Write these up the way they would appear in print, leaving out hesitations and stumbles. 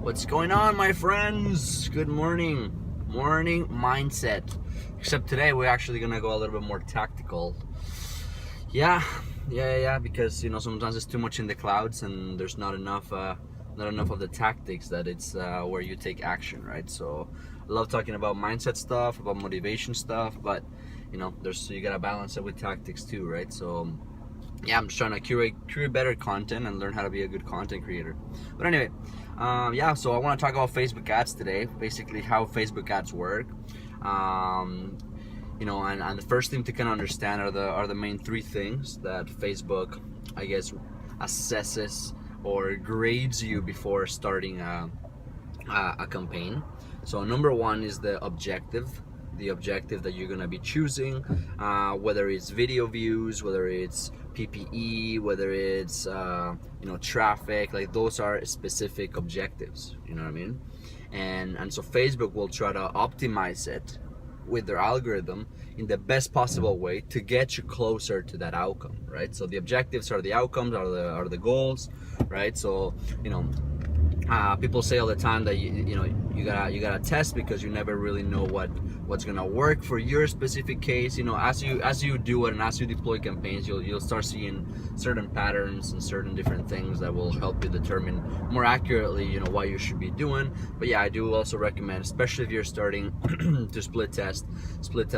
What's going on, my friends? Good morning. Morning mindset. Except today we're actually gonna go a little bit more tactical. Yeah, because sometimes it's too much in the clouds and there's not enough of the tactics that it's where you take action, right? So I love talking about mindset stuff, about motivation stuff, but you gotta balance it with tactics too, right? So yeah, I'm just trying to curate better content and learn how to be a good content creator. But anyway, so I want to talk about Facebook ads today. Basically, how Facebook ads work. And the first thing to kind of understand are the main three things that Facebook, I guess, assesses or grades you before starting a campaign. So number one is the objective that you're gonna be choosing, whether it's video views, whether it's PPE, whether it's traffic. Like, those are specific objectives, you know what I mean? And so Facebook will try to optimize it with their algorithm in the best possible way to get you closer to that outcome, right? So the objectives are the outcomes, are the goals, right? So people say all the time that you gotta test, because you never really know what's gonna work for your specific case. As you do it and as you deploy campaigns, you'll start seeing certain patterns and certain different things that will help you determine more accurately what you should be doing. But yeah, I do also recommend, especially if you're starting to split test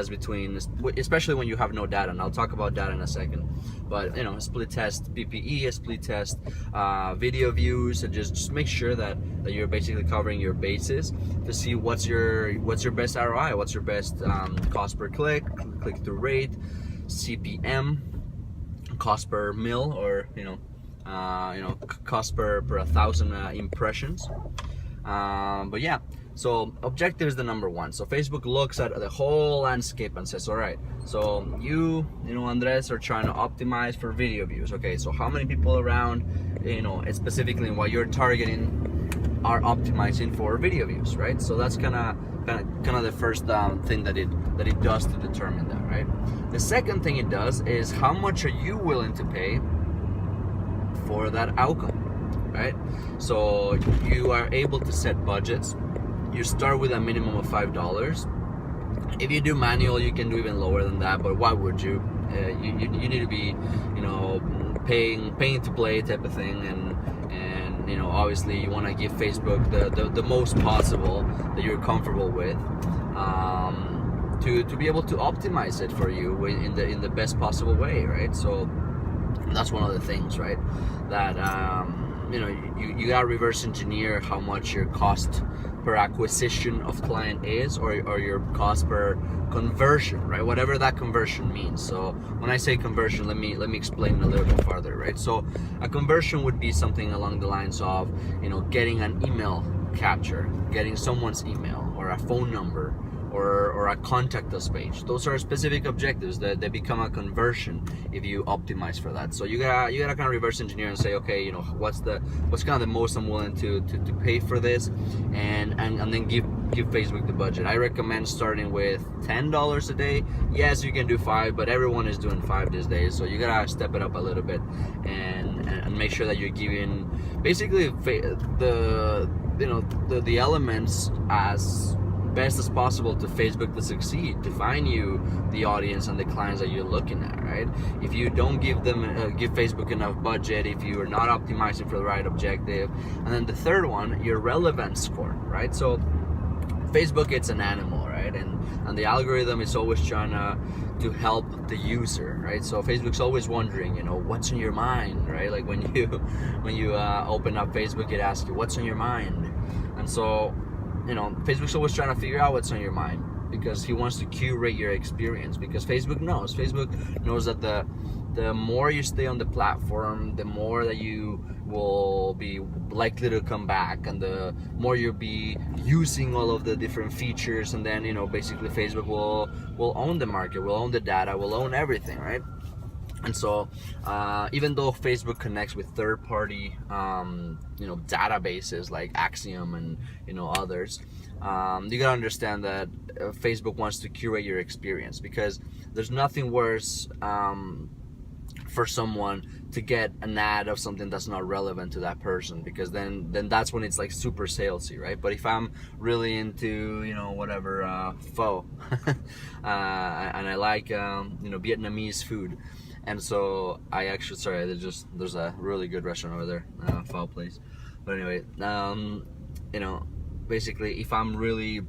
between, especially when you have no data, and I'll talk about data in a second, but split test PPE, split test video views, and just make sure that you're basically covering your bases to see what's your best ROI, what's your best cost per click-through rate, CPM, cost per mil, or cost per 1,000 impressions. But yeah, so objective is the number one. So Facebook looks at the whole landscape and says, all right, so you Andres, are trying to optimize for video views. Okay, so how many people around, specifically what you're targeting, are optimizing for video views, right? So that's kind of the first thing that it does to determine that, right? The second thing it does is, how much are you willing to pay for that outcome, right? So you are able to set budgets. You start with a minimum of $5. If you do manual, you can do even lower than that, but why would you? You need to be paying to play type of thing, and obviously you want to give Facebook the most possible that you're comfortable with, to be able to optimize it for you in the best possible way, right? So that's one of the things, right, that you gotta reverse engineer how much your cost per acquisition of client is, or your cost per conversion, right? Whatever that conversion means. So when I say conversion, let me explain a little bit farther, right? So a conversion would be something along the lines of getting an email capture, getting someone's email or a phone number, or a contact us page. Those are specific objectives that they become a conversion if you optimize for that. So you gotta kind of reverse engineer and say, okay, what's kind of the most I'm willing to pay for this, and then give Facebook the budget. I recommend starting with $10 a day. Yes, you can do $5, but everyone is doing $5 these days, so you gotta step it up a little bit and make sure that you're giving basically the elements as best as possible to Facebook to succeed, to find you the audience and the clients that you're looking at, right? If you don't give Facebook enough budget, if you are not optimizing for the right objective, and then the third one, your relevance score, right? So Facebook, it's an animal, right? And the algorithm is always trying to help the user, right? So Facebook's always wondering, what's on your mind, right? Like when you open up Facebook, it asks you, what's on your mind? And so Facebook's always trying to figure out what's on your mind, because he wants to curate your experience, because Facebook knows that the more you stay on the platform, the more that you will be likely to come back, and the more you'll be using all of the different features, and then basically Facebook will own the market, will own the data, will own everything, right? And so even though Facebook connects with third-party databases like Axiom and others, you gotta understand that Facebook wants to curate your experience, because there's nothing worse for someone to get an ad of something that's not relevant to that person, because then that's when it's like super salesy, right? But if I'm really into, you know, whatever, pho, and I like, you know, Vietnamese food, and so I actually, sorry, there's a really good restaurant over there, pho place. But anyway, you know, basically, if I'm really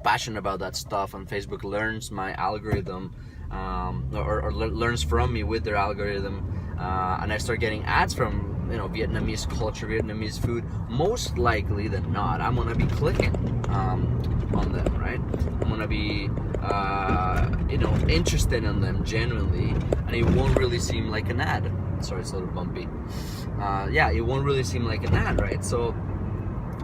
passionate about that stuff and Facebook learns my algorithm, or learns from me with their algorithm, and I start getting ads from, you know, Vietnamese culture, Vietnamese food, most likely than not, I'm gonna be clicking on them, right? I'm gonna be, you know, interested in them genuinely, and it won't really seem like an ad. Sorry, it's a little bumpy. Yeah, it won't really seem like an ad, right? So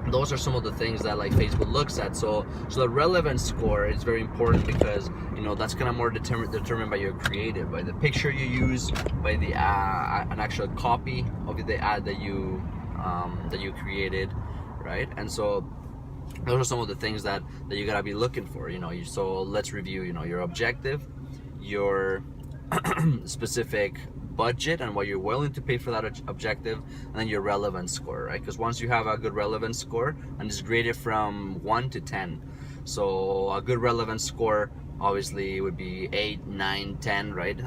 those are some of the things that like Facebook looks at. So the relevance score is very important, because, you know, that's kind of more determined by your creative, by the picture you use, by the an actual copy of the ad that you created, right? And so those are some of the things that you gotta be looking for, you know. So let's review, you know, your objective, your specific budget and what you're willing to pay for that objective, and then your relevance score, right? Because once you have a good relevance score, and it's graded from 1 to 10, so a good relevance score obviously would be 8, 9, 10, right?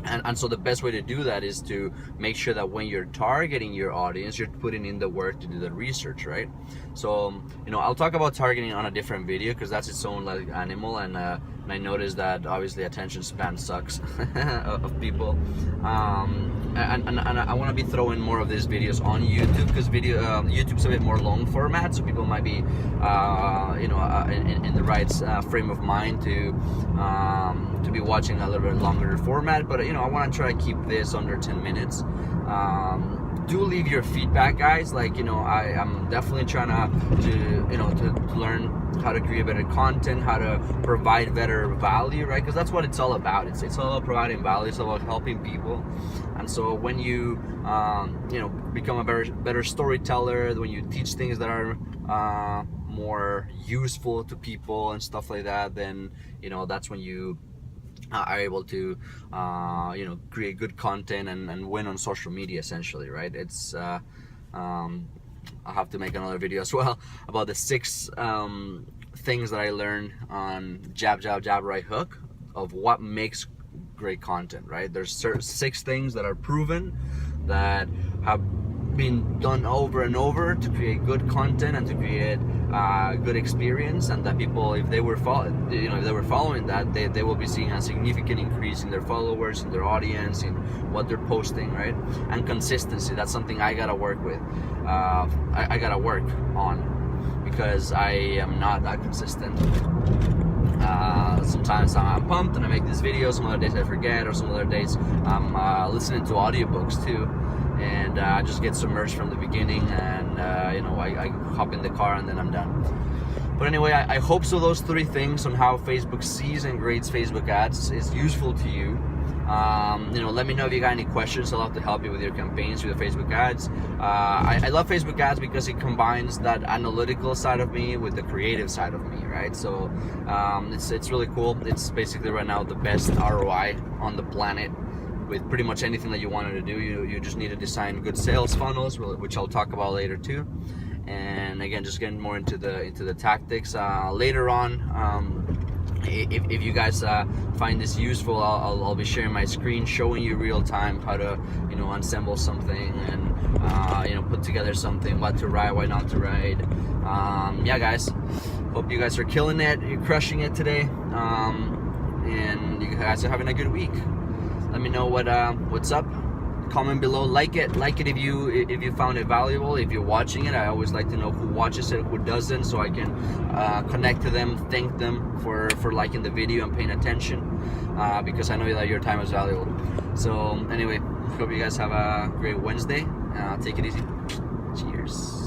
And so the best way to do that is to make sure that when you're targeting your audience, you're putting in the work to do the research, right? So, you know, I'll talk about targeting on a different video, because that's its own like animal, and I noticed that obviously attention span sucks of people, and I want to be throwing more of these videos on YouTube, because YouTube's a bit more long format, so people might be you know, in the right frame of mind to be watching a little bit longer format. But you know, I want to try to keep this under 10 minutes. Do leave your feedback, guys. Like, you know, I'm definitely trying to you know, to learn how to create better content, how to provide better value, right? Because that's what it's all about. It's all about providing value. It's all about helping people. And so when you you know, become a better storyteller, when you teach things that are more useful to people and stuff like that, then, you know, that's when you are able to you know, create good content and win on social media, essentially, right? It's I'll have to make another video as well about the 6 things that I learned on jab, right hook, of what makes great content, right? There's 6 things that are proven, that have been done over and over to create good content and to create good experience, and that people, if they were following that, they will be seeing a significant increase in their followers, in their audience, in what they're posting, right? And consistency, that's something I gotta work with. I gotta work on, because I am not that consistent. Sometimes I'm pumped and I make this video, some other days I forget, or some other days I'm listening to audiobooks too, and I just get submerged from the beginning, and you know, I hop in the car and then I'm done. But anyway, I hope so those 3 things on how Facebook sees and grades Facebook ads is useful to you. You know, let me know if you got any questions. I'll have to help you with your campaigns with the Facebook ads. I love Facebook ads because it combines that analytical side of me with the creative side of me, right? So it's really cool. It's basically right now the best ROI on the planet with pretty much anything that you wanted to do. You just need to design good sales funnels, which I'll talk about later too. And again, just getting more into the tactics later on. If you guys find this useful, I'll be sharing my screen, showing you real time how to, you know, assemble something and you know, put together something, what to write, what not to write. Yeah, guys, hope you guys are killing it. You're crushing it today, and you guys are having a good week. Let me know what's up. Comment below, like it if you found it valuable. If you're watching it, I always like to know who watches it, who doesn't, so I can connect to them, thank them for liking the video and paying attention, because I know that your time is valuable. So anyway, hope you guys have a great Wednesday. Take it easy. Cheers.